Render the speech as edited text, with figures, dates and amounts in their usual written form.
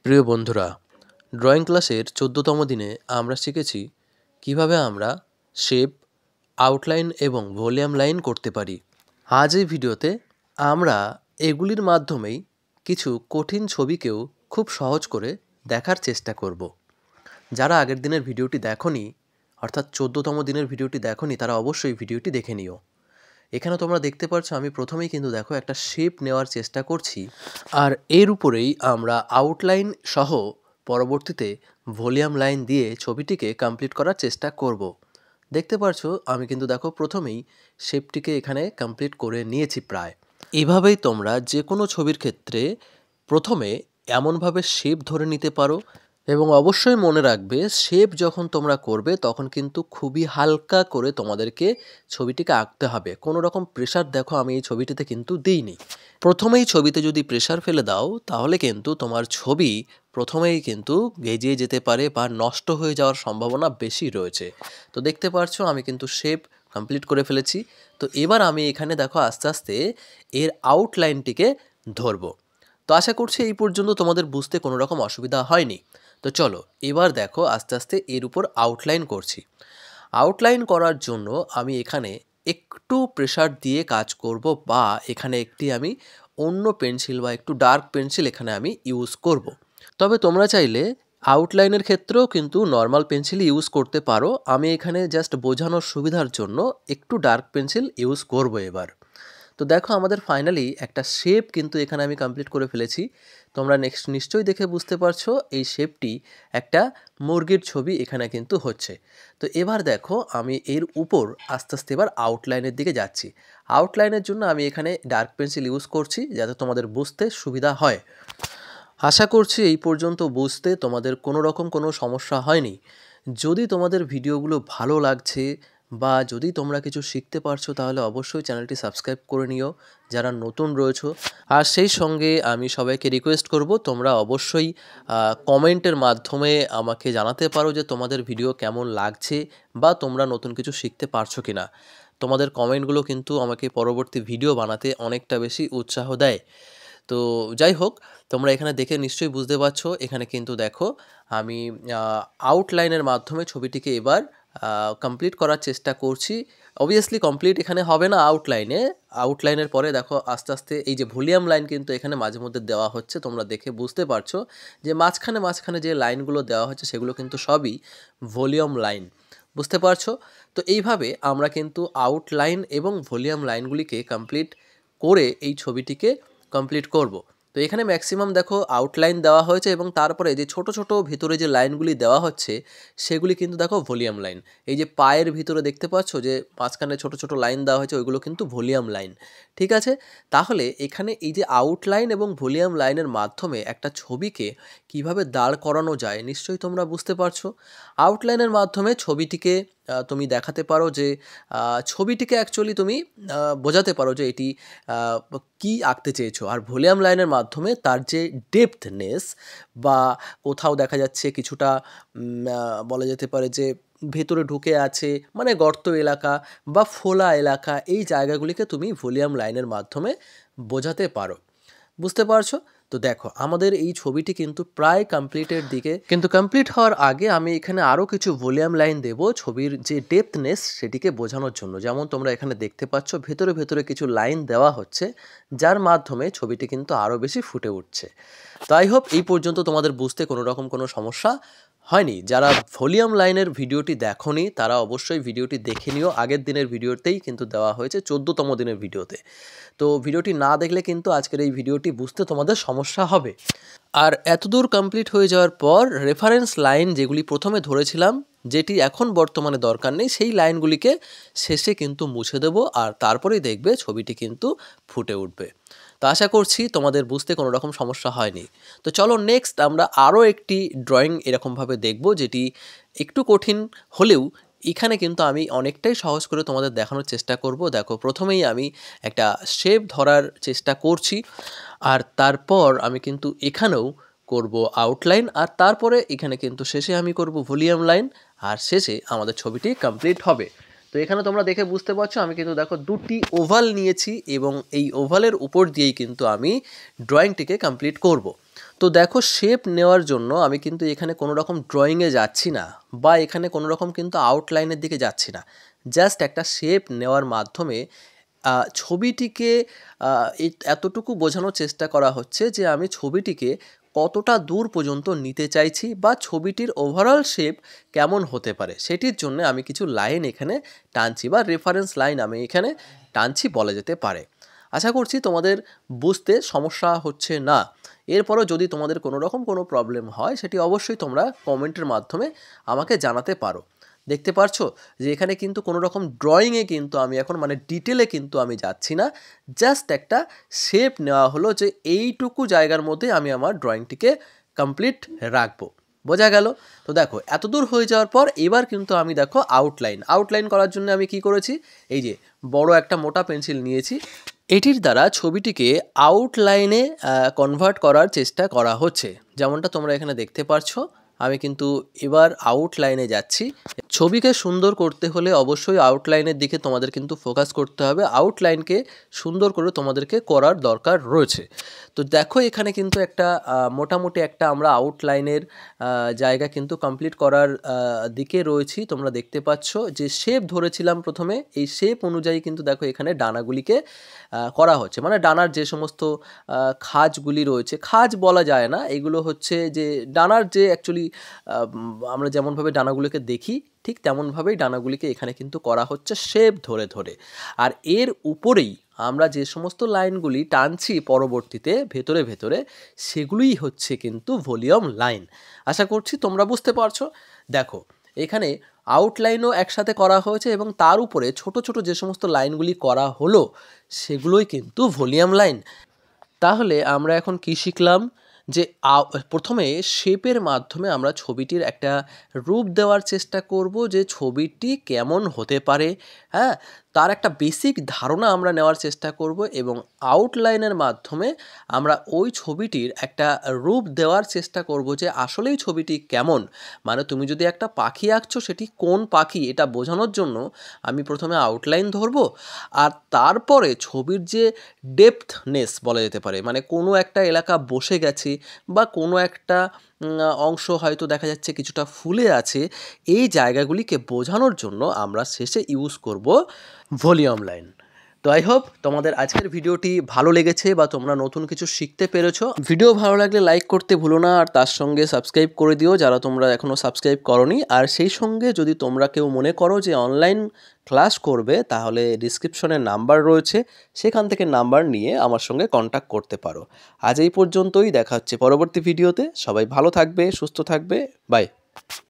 প্রিয় বন্ধুরা, ড্রয়িং ক্লাসের ১৪তম দিনে আমরা শিখেছি কিভাবে আমরা শেপ, আউটলাইন এবং ভলিউম লাইন করতে পারি। আজ এই ভিডিওতে আমরা এগুলির মাধ্যমেই কিছু কঠিন ছবিকেও খুব সহজ করে দেখার চেষ্টা করব। যারা আগের দিনের ভিডিওটি দেখোনি, অর্থাৎ ১৪তম দিনের ভিডিওটি দেখোনি, তারা অবশ্যই ভিডিওটি দেখে নিও। এখানে তোমরা দেখতে পাচ্ছ আমি প্রথমেই কিন্তু দেখো একটা শেপ নেওয়ার চেষ্টা করছি, আর এর উপরেই আমরা আউটলাইন সহ পরবর্তীতে ভলিউম লাইন দিয়ে ছবিটিকে কমপ্লিট করার চেষ্টা করব। দেখতে পাচ্ছো আমি কিন্তু দেখো প্রথমেই শেপটিকে এখানে কমপ্লিট করে নিয়েছি প্রায়। এভাবেই তোমরা যে কোনো ছবির ক্ষেত্রে প্রথমে এমনভাবে শেপ ধরে নিতে পারো, এবং অবশ্যই মনে রাখবে শেপ যখন তোমরা করবে তখন কিন্তু খুবই হালকা করে তোমাদেরকে ছবিটিকে আঁকতে হবে। কোনো রকম প্রেশার দেখো আমি এই ছবিটিতে কিন্তু দিইনি। প্রথমেই ছবিতে যদি প্রেশার ফেলে দাও তাহলে কিন্তু তোমার ছবি প্রথমেই কিন্তু গেজিয়ে যেতে পারে বা নষ্ট হয়ে যাওয়ার সম্ভাবনা বেশি রয়েছে। তো দেখতে পাচ্ছ আমি কিন্তু শেপ কমপ্লিট করে ফেলেছি। তো এবার আমি এখানে দেখো আস্তে আস্তে এর আউটলাইনটিকে ধরবো। তো আশা করছি এই পর্যন্ত তোমাদের বুঝতে কোনো রকম অসুবিধা হয়নি। তো চলো এবার দেখো আস্তে আস্তে এর উপর আউটলাইন করছি। আউটলাইন করার জন্য আমি এখানে একটু প্রেশার দিয়ে কাজ করব, বা এখানে একটি আমি অন্য পেন্সিল বা একটু ডার্ক পেন্সিল এখানে আমি ইউজ করব। তবে তোমরা চাইলে আউটলাইনের ক্ষেত্রেও কিন্তু নর্মাল পেন্সিল ইউজ করতে পারো। আমি এখানে জাস্ট বোঝানোর সুবিধার জন্য একটু ডার্ক পেন্সিল ইউজ করব এবার। তো দেখো আমাদের ফাইনালি একটা শেপ কিন্তু এখানে আমি কমপ্লিট করে ফেলেছি। তোমরা নিশ্চয়ই দেখে বুঝতে পারছো এই শেপটি একটা মুরগির ছবি এখানে কিন্তু হচ্ছে। তো এবার দেখো আমি এর উপর আস্তে আস্তে এবার আউটলাইনের দিকে যাচ্ছি। আউটলাইনের জন্য আমি এখানে ডার্ক পেন্সিল ইউজ করছি যাতে তোমাদের বুঝতে সুবিধা হয়। আশা করছি এই পর্যন্ত বুঝতে তোমাদের কোনো রকম কোনো সমস্যা হয়নি। যদি তোমাদের ভিডিওগুলো ভালো লাগছে বা যদি তোমরা কিছু শিখতে পারছো তাহলে অবশ্যই চ্যানেলটি সাবস্ক্রাইব করে নিও যারা নতুন রয়েছো। আর সেই সঙ্গে আমি সবাইকে রিকোয়েস্ট করব তোমরা অবশ্যই কমেন্টের মাধ্যমে আমাকে জানাতে পারো যে তোমাদের ভিডিও কেমন লাগছে বা তোমরা নতুন কিছু শিখতে পারছো কি না। তোমাদের কমেন্টগুলো কিন্তু আমাকে পরবর্তী ভিডিও বানাতে অনেকটা বেশি উৎসাহ দেয়। তো যাই হোক, তোমরা এখানে দেখে নিশ্চয়ই বুঝতে পারছো এখানে কিন্তু দেখো আমি আউটলাইনের মাধ্যমে ছবিটিকে এবার কমপ্লিট করার চেষ্টা করছি। অবভিয়াসলি কমপ্লিট এখানে হবে না আউটলাইনের পরে দেখো আস্তে আস্তে এই যে ভলিউম লাইন কিন্তু এখানে মাঝে মধ্যে দেওয়া হচ্ছে। তোমরা দেখে বুঝতে পারছো যে মাঝখানে যে লাইনগুলো দেওয়া হচ্ছে সেগুলো কিন্তু সবই ভলিউম লাইন। বুঝতে পারছো? তো এইভাবে আমরা কিন্তু আউটলাইন এবং ভলিউম লাইনগুলিকে কমপ্লিট করে এই ছবিটিকে কমপ্লিট করব। তো এখানে ম্যাক্সিমাম দেখো আউটলাইন দেওয়া হয়েছে এবং তারপরে যে ছোট ছোট ভিতরে যে লাইনগুলি দেওয়া হচ্ছে সেগুলি কিন্তু দেখো ভলিউম লাইন। এই যে পায়ের ভিতরে দেখতে পাচ্ছ যে মাঝখানে ছোট ছোট লাইন দেওয়া হয়েছে ওইগুলো কিন্তু ভলিউম লাইন। ঠিক আছে, তাহলে এখানে এই যে আউটলাইন এবং ভলিউম লাইনের মাধ্যমে একটা ছবিকে কিভাবে দাঁড় করানো যায় নিশ্চয়ই তোমরা বুঝতে পারছো। আউটলাইনের মাধ্যমে ছবিটিকে তুমি দেখাতে পারো যে ছবিটিকে অ্যাকচুয়ালি তুমি বোঝাতে পারো যে এটি কি আঁকতে চেয়েছো। আর ভলিউম লাইনের মাধ্যমে তার যে ডেপথনেস বা কোথাও দেখা যাচ্ছে কিছুটা বলা যেতে পারে যে ভেতরে ঢুকে আছে মানে গর্ত এলাকা বা ফোলা এলাকা, এই জায়গাগুলিকে তুমি ভলিউম লাইনের মাধ্যমে বোঝাতে পারো। বুঝতে পারছো? তো দেখো আমাদের এই ছবিটি কিন্তু প্রায় কমপ্লিটের দিকে, কিন্তু কমপ্লিট হওয়ার আগে আমি এখানে আরও কিছু ভলিউম লাইন দেব ছবির যে ডেপথনেস সেটিকে বোঝানোর জন্য। যেমন তোমরা এখানে দেখতে পাচ্ছ ভেতরে ভেতরে কিছু লাইন দেওয়া হচ্ছে যার মাধ্যমে ছবিটি কিন্তু আরও বেশি ফুটে উঠছে। তো আই হোপ এই পর্যন্ত তোমাদের বুঝতে কোনো রকম কোনো সমস্যা হয়নি। যারা ভলিউম লাইনের ভিডিওটি দেখোনি তারা অবশ্যই ভিডিওটি দেখে নিও। আগের দিনের ভিডিওতেই কিন্তু দেওয়া হয়েছে 14তম দিনের ভিডিওতে। তো ভিডিওটি না দেখলে কিন্তু আজকের এই ভিডিওটি বুঝতে তোমাদের সমস্যা হবে। আর এতদূর কমপ্লিট হয়ে যাওয়ার পর রেফারেন্স লাইন যেগুলি প্রথমে ধরেছিলাম যেটি এখন বর্তমানে দরকার নেই সেই লাইনগুলিকে শেষে কিন্তু মুছে দেব, আর তারপরেই দেখবে ছবিটি কিন্তু ফুটে উঠবে। তো আশা করছি তোমাদের বুঝতে কোনো রকম সমস্যা হয়নি। তো চলো নেক্সট আমরা আরও একটি ড্রয়িং এরকমভাবে দেখব যেটি একটু কঠিন হলেও এখানে কিন্তু আমি অনেকটাই সহজ করে তোমাদের দেখানোর চেষ্টা করব। দেখো প্রথমেই আমি একটা শেপ ধরার চেষ্টা করছি, আর তারপর আমি কিন্তু এখানেও করব আউটলাইন, আর তারপরে এখানে কিন্তু শেষে আমি করব ভলিউম লাইন, আর শেষে আমাদের ছবিটি কমপ্লিট হবে। তো এখানে তোমরা দেখে বুঝতে পারছো আমি কিন্তু দেখো দুটি ওভাল নিয়েছি এবং এই ওভালের উপর দিয়েই কিন্তু আমি ড্রয়িংটিকে কমপ্লিট করব। তো দেখো শেপ নেওয়ার জন্য আমি কিন্তু এখানে কোনো রকম ড্রয়িংয়ে যাচ্ছি না বা এখানে কোনো রকম কিন্তু আউটলাইনের দিকে যাচ্ছি না। জাস্ট একটা শেপ নেওয়ার মাধ্যমে ছবিটিকে এতটুকু বোঝানোর চেষ্টা করা হচ্ছে যে আমি ছবিটিকে কতটা দূর পর্যন্ত নিতে চাইছি বা ছবিটির ওভারঅল শেপ কেমন হতে পারে সেটির জন্য আমি কিছু লাইন এখানে টানছি বা রেফারেন্স লাইন আমি এখানে টানছি বলা যেতে পারে। আশা করছি তোমাদের বুঝতে সমস্যা হচ্ছে না। এরপরও যদি তোমাদের কোনো রকম কোনো প্রবলেম হয় সেটি অবশ্যই তোমরা কমেন্টের মাধ্যমে আমাকে জানাতে পারো। দেখতে পারছো যে এখানে কিন্তু কোনো রকম ড্রয়িংয়ে কিন্তু আমি এখন মানে ডিটেলে কিন্তু আমি যাচ্ছি না, জাস্ট একটা শেপ নেওয়া হলো যে এইটুকু জায়গার মধ্যে আমি আমার ড্রয়িংটিকে কমপ্লিট রাখবো। বোঝা গেল? তো দেখো এতদূর হয়ে যাওয়ার পর এবার কিন্তু আমি দেখো আউটলাইন করার জন্য আমি কি করেছি, এই যে বড় একটা মোটা পেন্সিল নিয়েছি, এটির দ্বারা ছবিটিকে আউটলাইনে কনভার্ট করার চেষ্টা করা হচ্ছে। যেমনটা তোমরা এখানে দেখতে পারছো আমি কিন্তু এবার আউটলাইনে যাচ্ছি। ছবিকে সুন্দর করতে হলে অবশ্যই আউটলাইনের দিকে তোমাদের কিন্তু ফোকাস করতে হবে, আউটলাইনকে সুন্দর করে তোমাদেরকে করার দরকার রয়েছে। তো দেখো এখানে কিন্তু একটা মোটামুটি একটা আমরা আউটলাইনের জায়গা কিন্তু কমপ্লিট করার দিকে রয়েছি। তোমরা দেখতে পাচ্ছ যে শেপ ধরেছিলাম প্রথমে, এই শেপ অনুযায়ী কিন্তু দেখো এখানে ডানাগুলিকে করা হচ্ছে, মানে ডানার যে সমস্ত খাঁজগুলি রয়েছে, খাঁজ বলা যায় না, এগুলো হচ্ছে যে ডানার যে অ্যাকচুয়ালি আমরা যেমনভাবে ডানাগুলিকে দেখি ঠিক তেমনভাবেই ডানাগুলিকে এখানে কিন্তু করা হচ্ছে শেপ ধরে ধরে। আর এর উপরেই আমরা যে সমস্ত লাইনগুলি টানছি পরবর্তীতে ভেতরে ভেতরে সেগুলোই হচ্ছে কিন্তু ভলিউম লাইন। আশা করছি তোমরা বুঝতে পারছো। দেখো এখানে আউটলাইনও একসাথে করা হয়েছে এবং তার উপরে ছোট ছোট যে সমস্ত লাইনগুলি করা হলো সেগুলোই কিন্তু ভলিউম লাইন। তাহলে আমরা এখন কি শিখলাম, যে প্রথমে শেপের মাধ্যমে আমরা ছবিটির একটা রূপ দেওয়ার চেষ্টা করব যে ছবিটি কেমন হতে পারে, হ্যাঁ, তার একটা বেসিক ধারণা আমরা নেওয়ার চেষ্টা করব এবং আউটলাইনের মাধ্যমে আমরা ওই ছবিটির একটা রূপ দেওয়ার চেষ্টা করব যে আসলেই ছবিটি কেমন। মানে তুমি যদি একটা পাখি আঁকছো সেটি কোন পাখি এটা বোঝানোর জন্য আমি প্রথমে আউটলাইন ধরবো, আর তারপরে ছবির যে ডেপথনেস বলা যেতে পারে, মানে কোনো একটা এলাকা বসে গেছে বা কোনো একটা অংশ হয়তো দেখা যাচ্ছে কিছুটা ফুলে আছে, এই জায়গাগুলিকে বোঝানোর জন্য আমরা শেষে ইউজ করব ভলিউম লাইন। তো আই হোপ তোমাদের আজকের ভিডিওটি ভালো লেগেছে বা তোমরা নতুন কিছু শিখতে পেরেছো। ভিডিও ভালো লাগলে লাইক করতে ভুলো না, আর তার সঙ্গে সাবস্ক্রাইব করে দিও যারা তোমরা এখনও সাবস্ক্রাইব করোনি। আর সেই সঙ্গে যদি তোমরা কেউ মনে করো যে অনলাইন ক্লাস করবে তাহলে ডিসক্রিপশনে নাম্বার রয়েছে, সেখান থেকে নাম্বার নিয়ে আমার সঙ্গে কন্ট্যাক্ট করতে পারো। আজ এই পর্যন্তই, দেখা হচ্ছে পরবর্তী ভিডিওতে। সবাই ভালো থাকবে, সুস্থ থাকবে, বাই।